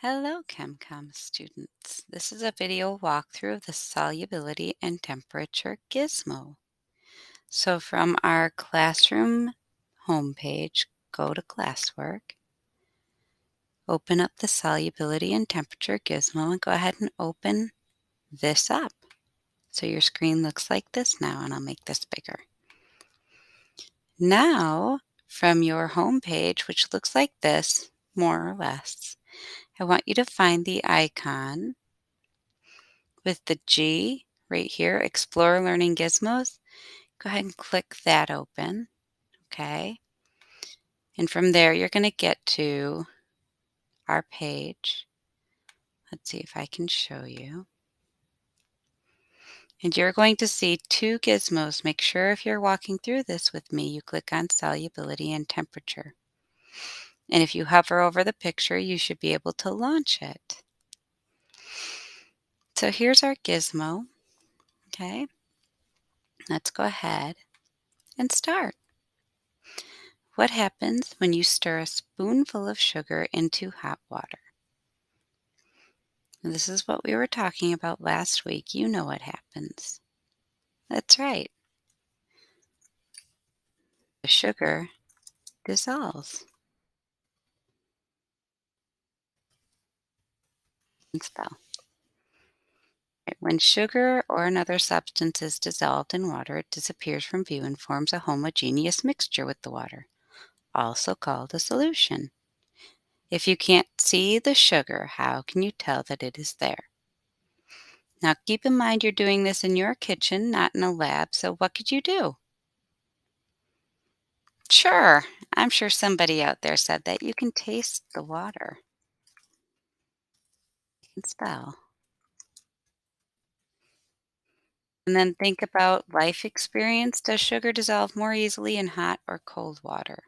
Hello, ChemCom students. This is a video walkthrough of the solubility and temperature gizmo. So from our classroom homepage, go to classwork, open up the solubility and temperature gizmo, and go ahead and open this up. So your screen looks like this now, and I'll make this bigger. Now, from your homepage, which looks like this, more or less, I want you to find the icon with the G right here, Explore Learning Gizmos. Go ahead and click that open, okay? And from there, you're going to get to our page. Let's see if I can show you. And you're going to see two gizmos. Make sure if you're walking through this with me, you click on solubility and temperature. And if you hover over the picture, you should be able to launch it. So here's our gizmo, okay? Let's go ahead and start. What happens when you stir a spoonful of sugar into hot water? And this is what we were talking about last week. You know what happens. That's right. The sugar dissolves. And spell. Right, when sugar or another substance is dissolved in water, it disappears from view and forms a homogeneous mixture with the water, also called a solution. If you can't see the sugar, how can you tell that it is there? Now keep in mind you're doing this in your kitchen, not in a lab, so what could you do? Sure, I'm sure somebody out there said that. You can taste the water and spell. And then think about life experience. Does sugar dissolve more easily in hot or cold water?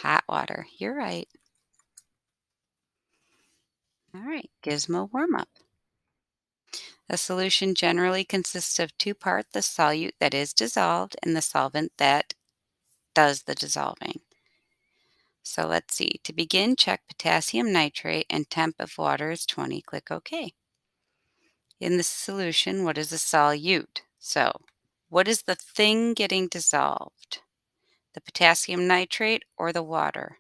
Hot water. You're right. All right, gizmo warm up. A solution generally consists of two parts, the solute that is dissolved and the solvent that does the dissolving. So let's see. To begin, check potassium nitrate and temp if water is 20. Click OK. In the solution, what is a solute? So what is the thing getting dissolved? The potassium nitrate or the water?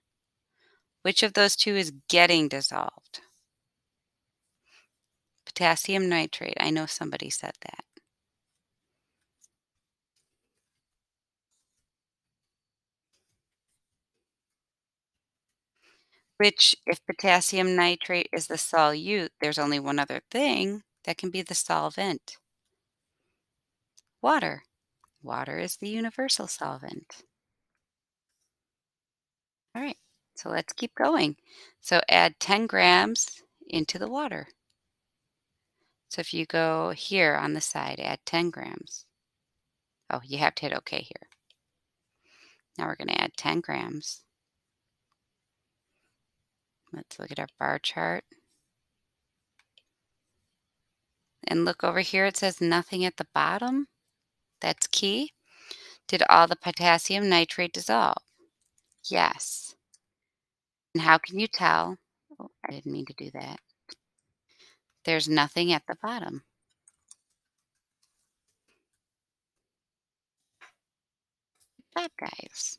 Which of those two is getting dissolved? Potassium nitrate. I know somebody said that. Which, if potassium nitrate is the solute, there's only one other thing that can be the solvent. Water. Water is the universal solvent. All right, so let's keep going. So add 10 grams into the water. So if you go here on the side, add 10 grams. Oh, you have to hit OK here. Now we're going to add 10 grams. Let's look at our bar chart. And look over here, it says nothing at the bottom. That's key. Did all the potassium nitrate dissolve? Yes. And how can you tell? Oh, I didn't mean to do that. There's nothing at the bottom. Good job, guys.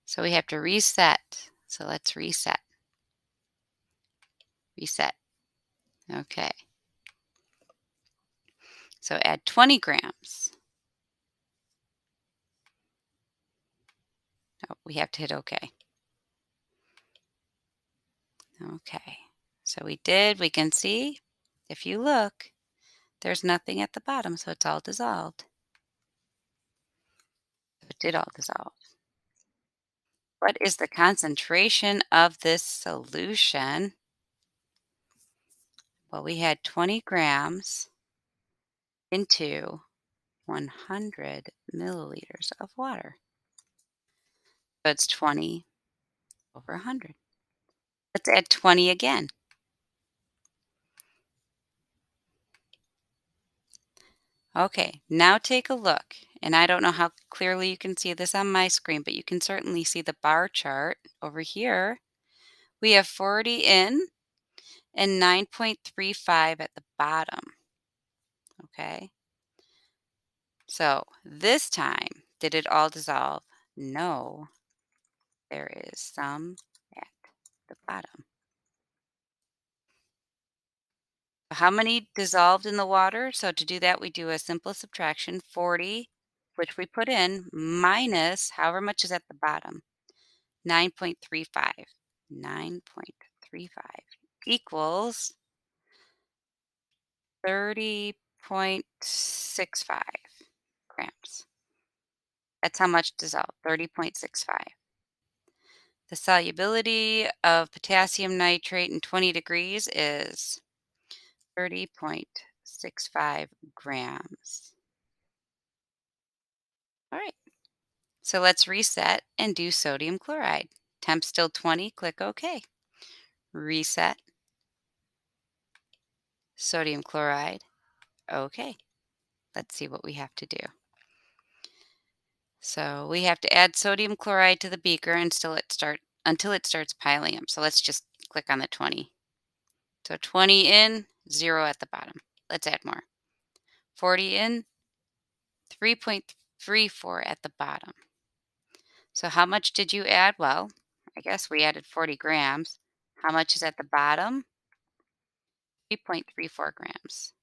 So we have to reset. So let's reset. Reset. Okay. So add 20 grams. Oh, we have to hit OK. Okay. So we did. We can see, if you look, there's nothing at the bottom, so it's all dissolved. It did all dissolve. What is the concentration of this solution? Well, we had 20 grams into 100 milliliters of water. So it's 20 over 100. Let's add 20 again. Okay, now take a look. And I don't know how clearly you can see this on my screen, but you can certainly see the bar chart over here. We have 40 in and 9.35 at the bottom. Okay, so this time, did it all dissolve? No, there is some at the bottom. How many dissolved in the water? So to do that, we do a simple subtraction, 40, which we put in, minus however much is at the bottom, 9.35. 9.35 equals 30.65 grams. That's how much dissolved, 30.65. The solubility of potassium nitrate in 20 degrees is 30.65 grams. All right. So let's reset and do sodium chloride. Temp still 20, click OK. Reset, sodium chloride, OK. Let's see what we have to do. So we have to add sodium chloride to the beaker until it starts piling up. So let's just click on the 20. So 20 in, 0 at the bottom. Let's add more. 40 in, 3.34 at the bottom. So how much did you add? Well, I guess we added 40 grams. How much is at the bottom? 3.34 grams.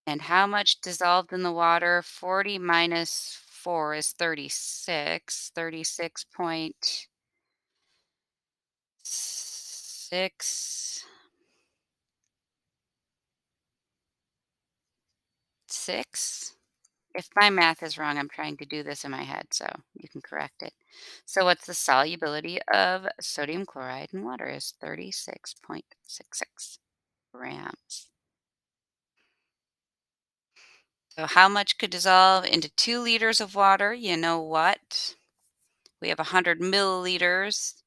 And how much dissolved in the water? 40 minus 4 is 36. 36.66. If my math is wrong, I'm trying to do this in my head, so you can correct it. So what's the solubility of sodium chloride in water is 36.66 grams. So how much could dissolve into 2 liters of water? You know what? We have 100 milliliters.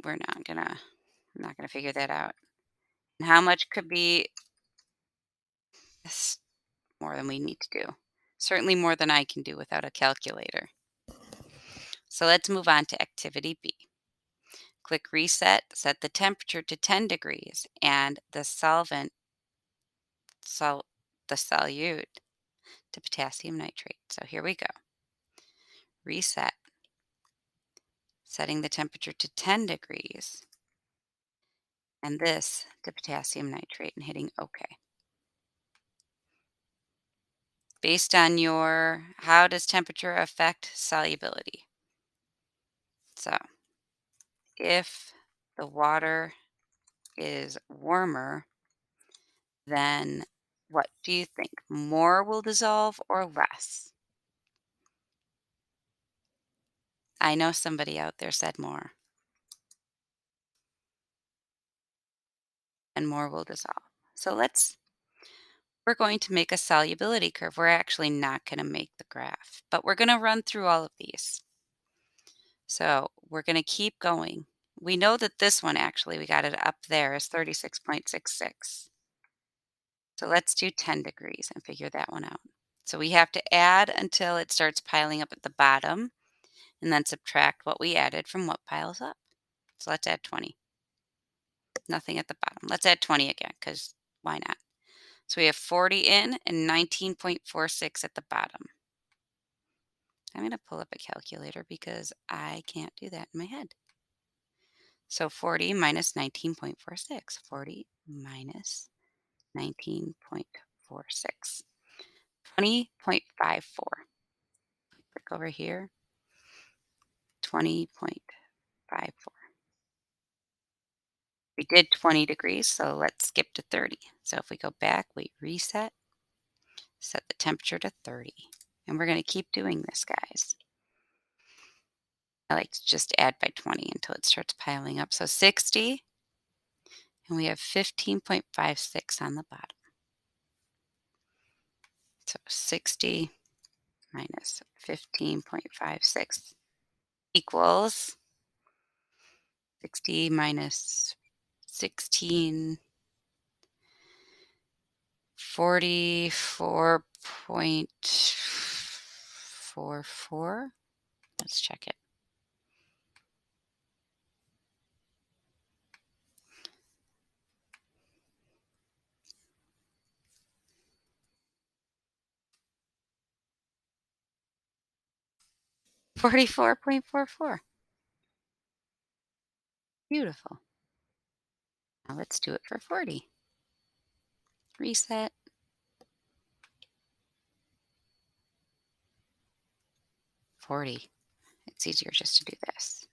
I'm not gonna figure that out. And how much could be s- more than we need to do? Certainly more than I can do without a calculator. So let's move on to activity B. Click reset, set the temperature to 10 degrees and the solvent, sol- the solute to potassium nitrate. So here we go. Reset, setting the temperature to 10 degrees and this to potassium nitrate and hitting OK. Based on how does temperature affect solubility? So if the water is warmer, then what do you think? More will dissolve or less? I know somebody out there said more, and more will dissolve. So we're going to make a solubility curve. We're actually not going to make the graph, but we're going to run through all of these. So we're going to keep going. We know that this one actually, we got it up there is 36.66. So let's do 10 degrees and figure that one out. So we have to add until it starts piling up at the bottom and then subtract what we added from what piles up. So let's add 20. Nothing at the bottom. Let's add 20 again because why not? So we have 40 in and 19.46 at the bottom. I'm going to pull up a calculator because I can't do that in my head. So 40 minus 19.46. 40 minus 19.46. 20.54. Click over here. 20.54. We did 20 degrees, so let's skip to 30. So if we go back, we reset, set the temperature to 30. And we're going to keep doing this, guys. I like to just add by 20 until it starts piling up. So 60, and we have 15.56 on the bottom. So 60 minus 15.56 equals 60 minus 16. 44.44. Let's check it. 44.44. Beautiful. Now let's do it for 40. Reset. 40. It's easier just to do this.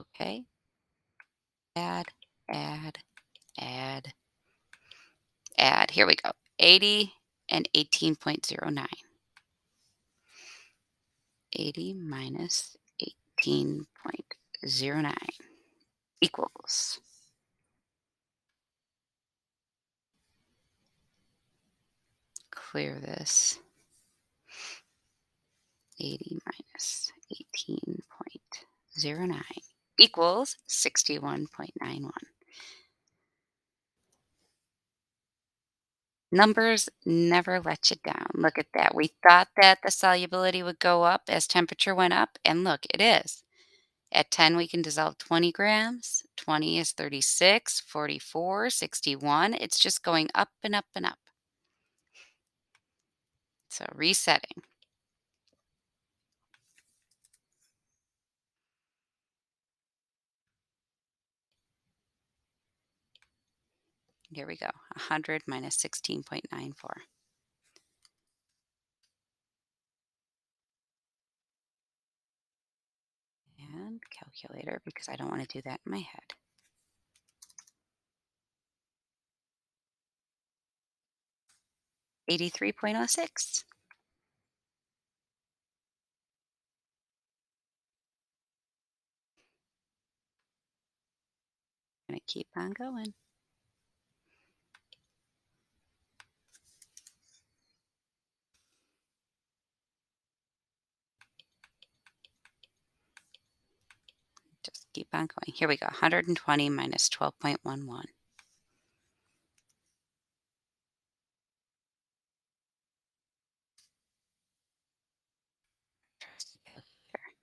Okay. Add, add, add, add. Here we go. 80 and 18.09. 80 minus 18.09 equals. Clear this. 80 minus 18.09 equals 61.91. Numbers never let you down. Look at that. We thought that the solubility would go up as temperature went up, and look, it is. At 10, we can dissolve 20 grams. 20 is 36, 44, 61. It's just going up and up and up. So resetting. Here we go. 100 minus 16.94. And calculator, because I don't want to do that in my head. 83.06. Gonna keep on going. Just keep on going. Here we go. 120 minus 12.11. Trusty calculator.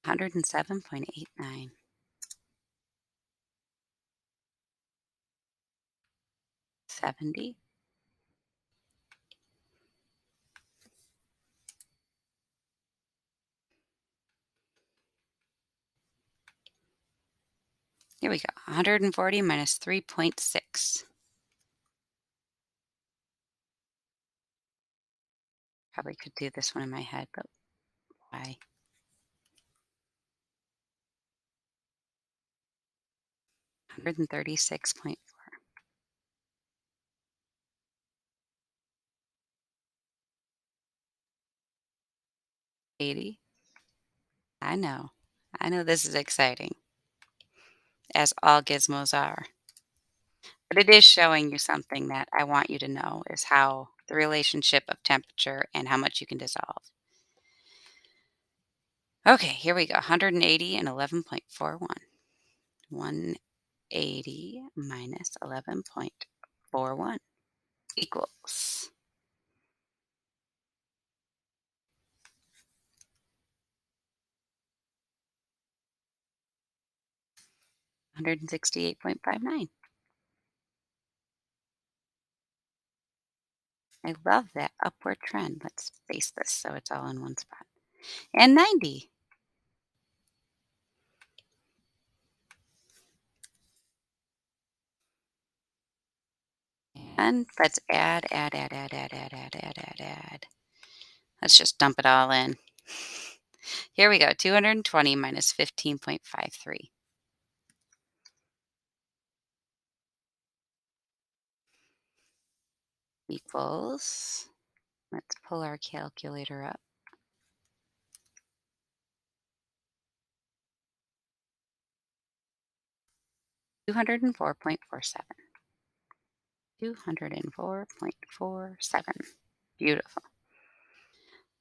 107.89. 70. Here we go. 140 minus 3.6. Probably could do this one in my head, but why? 136.4. 80. I know. I know this is exciting, as all gizmos are. But it is showing you something that I want you to know is how the relationship of temperature and how much you can dissolve. Okay, here we go. 180 and 11.41. 180 minus 11.41 equals 168.59. I love that upward trend. Let's space this so it's all in one spot. And 90. And let's add, add, add, add, add, add, add, add, add, add. Let's just dump it all in. Here we go. 220 minus 15.53 equals, let's pull our calculator up. 204.47. 204.47. Beautiful.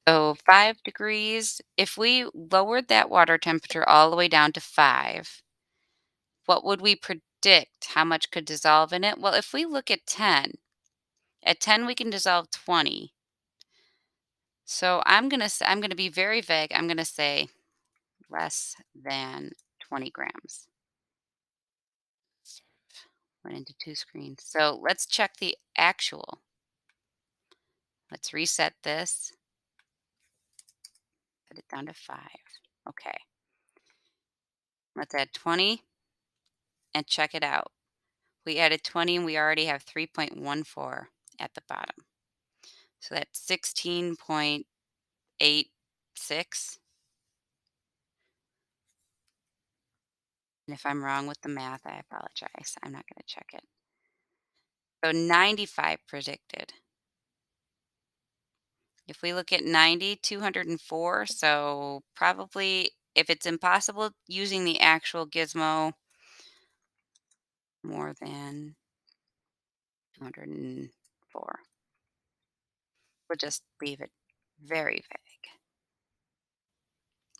So 5 degrees, if we lowered that water temperature all the way down to 5, What would we predict? How much could dissolve in it? Well, if we look at 10 we can dissolve 20. So I'm going to be very vague. I'm going to say less than 20 grams. Went into two screens. So let's check the actual. Let's reset this. Put it down to 5. Okay. Let's add 20 and check it out. We added 20 and we already have 3.14 at the bottom. So that's 16.86. And if I'm wrong with the math, I apologize. I'm not going to check it. So 95 predicted. If we look at 90, 204. So probably if it's impossible using the actual gizmo, more than 204. We'll just leave it very vague.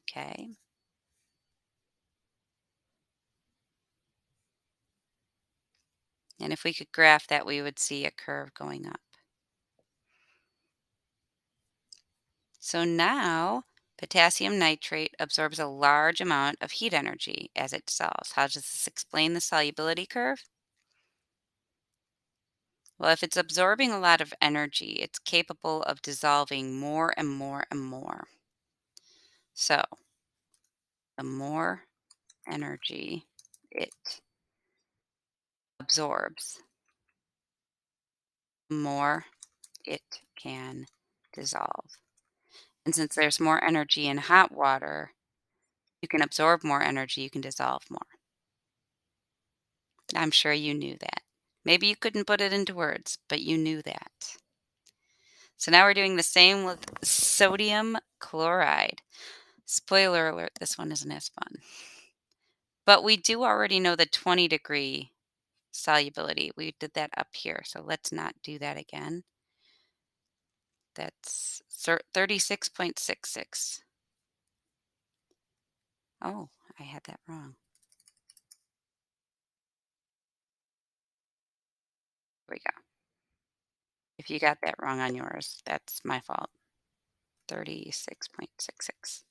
Okay. And if we could graph that, we would see a curve going up. So now potassium nitrate absorbs a large amount of heat energy as it dissolves. How does this explain the solubility curve? Well, if it's absorbing a lot of energy, it's capable of dissolving more and more and more. So the more energy it absorbs, the more it can dissolve. And since there's more energy in hot water, you can absorb more energy, you can dissolve more. I'm sure you knew that. Maybe you couldn't put it into words, but you knew that. So now we're doing the same with sodium chloride. Spoiler alert, this one isn't as fun. But we do already know the 20-degree solubility. We did that up here, so let's not do that again. That's 36.66. Oh, I had that wrong. Here we go. If you got that wrong on yours, that's my fault. 36.66.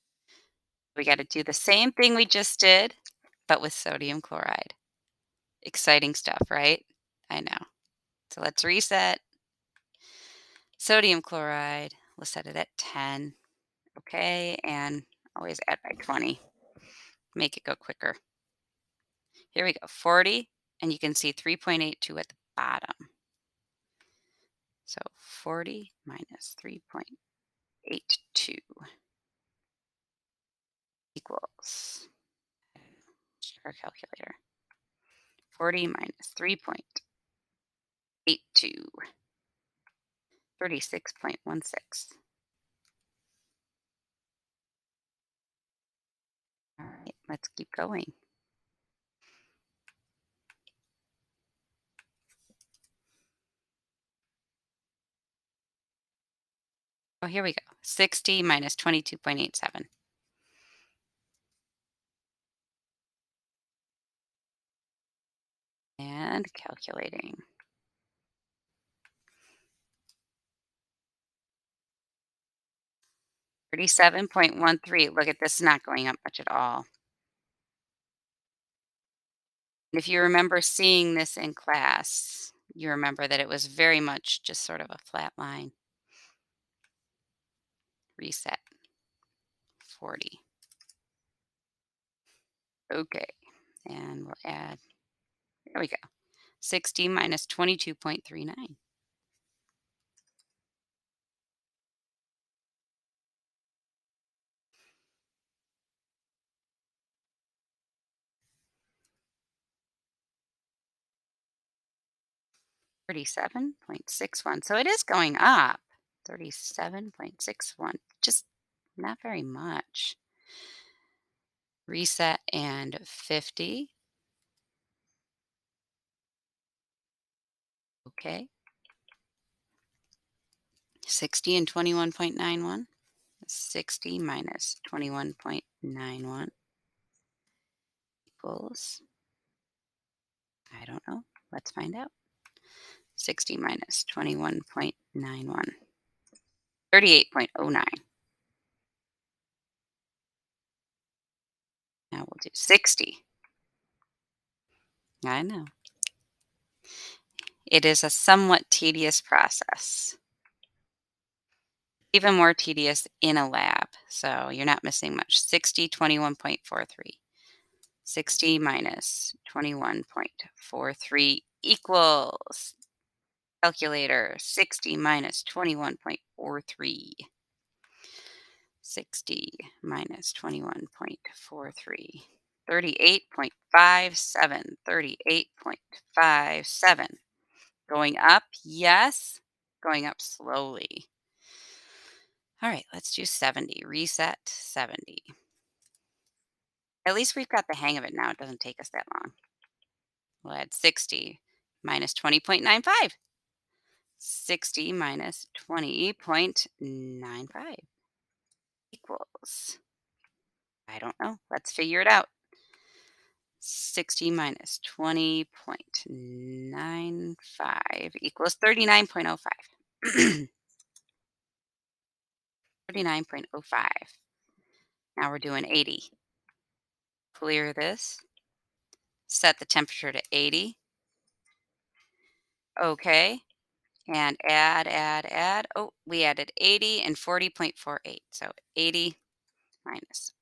We got to do the same thing we just did, but with sodium chloride. Exciting stuff, right? I know. So let's reset. Sodium chloride, we'll set it at 10. Okay, and always add by 20. Make it go quicker. Here we go, 40, and you can see 3.82 at the bottom. So 40 minus 3.82 equals our calculator. 40 minus 3.82, 36.16. All right, let's keep going. Oh, here we go. 60 minus 22.87. And calculating. 37.13. Look at this, not going up much at all. And if you remember seeing this in class, you remember that it was very much just sort of a flat line. Reset. 40. Okay. And we'll add, there we go. 60 minus 22.39. 37.61. So it is going up. 37.61. Just not very much. Reset and 50. Okay. 60 and 21.91. 60 minus 21.91 equals I don't know. Let's find out. 60 minus 21.91. 38.09. Now we'll do 60. I know. It is a somewhat tedious process. Even more tedious in a lab. So you're not missing much. 60, 21.43. 60 minus 21.43 equals, calculator, 60 minus 21.43. 60 minus 21.43. 38.57. 38.57. Going up, yes. Going up slowly. All right, let's do 70. Reset 70. At least we've got the hang of it now. It doesn't take us that long. We'll add 60 minus 20.95. 60 minus 20.95 equals, I don't know. Let's figure it out. 60 minus 20.95 equals 39.05. 39.05. Now we're doing 80. Clear this. Set the temperature to 80. Okay. And add. Oh, we added 80 and 40.48. So 80 minus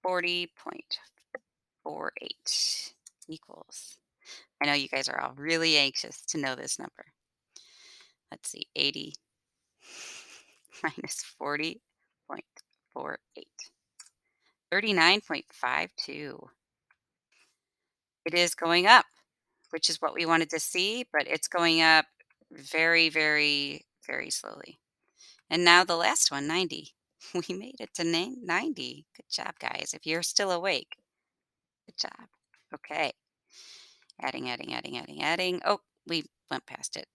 40.48 equals. I know you guys are all really anxious to know this number. Let's see, 80 minus 40.48. 39.52. It is going up, which is what we wanted to see, but it's going up very, very, very slowly. And now the last one, 90. We made it to 90. Good job, guys. If you're still awake, good job. Okay. Adding. Oh, we went past it.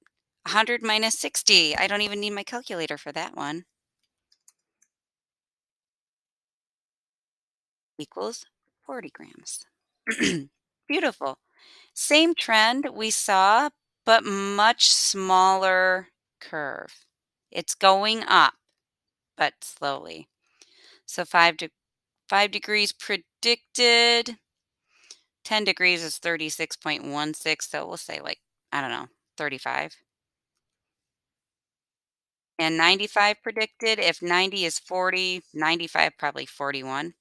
100 minus 60. I don't even need my calculator for that one. Equals 40 grams. Beautiful. Same trend we saw, but much smaller curve. It's going up, but slowly. So 5 degrees predicted. 10 degrees is 36.16. So we'll say like, I don't know, 35. And 95 predicted. If 90 is 40, 95 probably 41.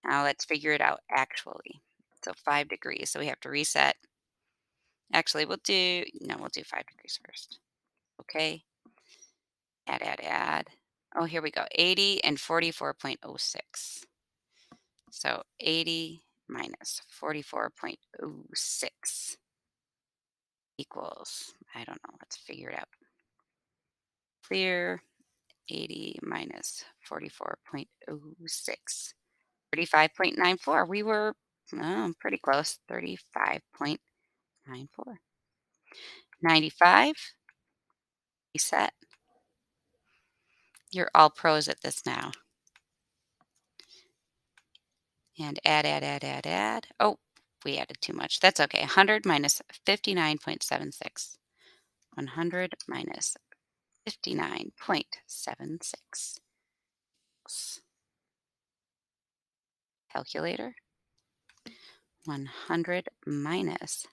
Now let's figure it out actually. So 5 degrees. So we have to reset. Actually, we'll do 5 degrees first. Okay. Add. Oh, here we go. 80 and 44.06. So 80 minus 44.06 equals, I don't know. Let's figure it out. Clear. 80 minus 44.06. 35.94. We were pretty close. 35.94. 95. Reset. You're all pros at this now. And add. Oh, we added too much. That's okay. 100 minus 59.76. 100 minus 59.76. Calculator. 100 minus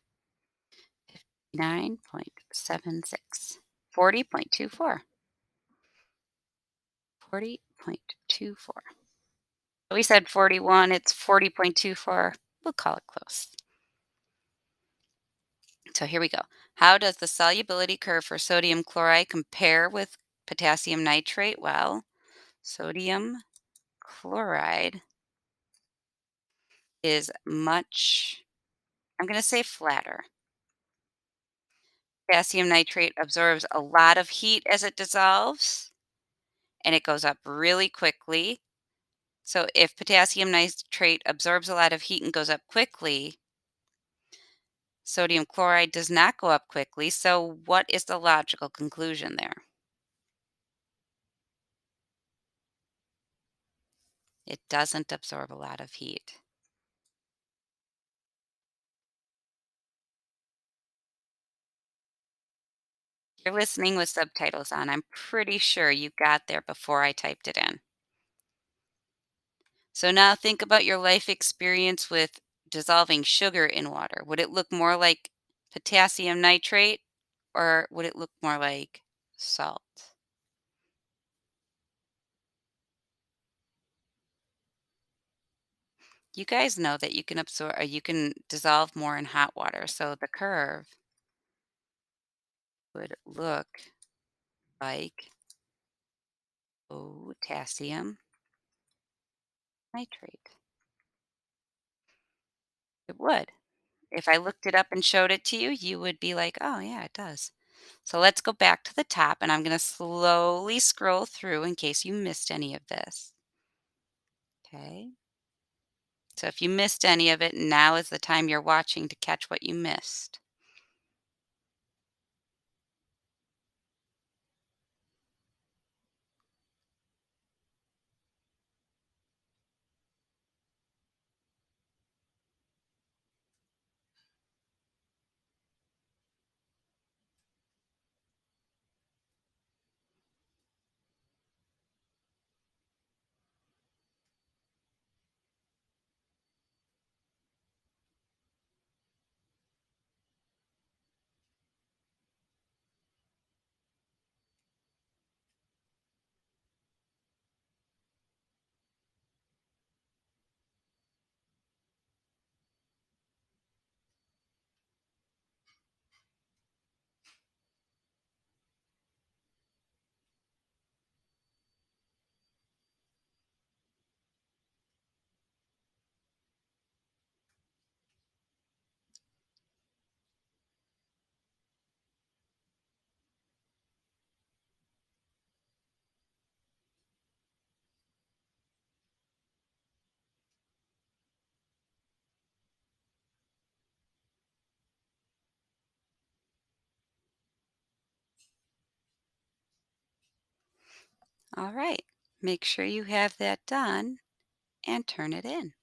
59.76. 40.24. 40.24. We said 41. It's 40.24. We'll call it close. So here we go. How does the solubility curve for sodium chloride compare with potassium nitrate? Well, sodium chloride is much, I'm going to say flatter. Potassium nitrate absorbs a lot of heat as it dissolves, and it goes up really quickly. So if potassium nitrate absorbs a lot of heat and goes up quickly, sodium chloride does not go up quickly. So what is the logical conclusion there? It doesn't absorb a lot of heat. You're listening with subtitles on. I'm pretty sure you got there before I typed it in. So now think about your life experience with dissolving sugar in water. Would it look more like potassium nitrate or would it look more like salt? You guys know that you can absorb, or you can dissolve more in hot water. So the curve would look like potassium nitrate. It would. If I looked it up and showed it to you, you would be like, oh, yeah, it does. So let's go back to the top and I'm going to slowly scroll through in case you missed any of this. Okay. So if you missed any of it, now is the time you're watching to catch what you missed. All right. Make sure you have that done and turn it in.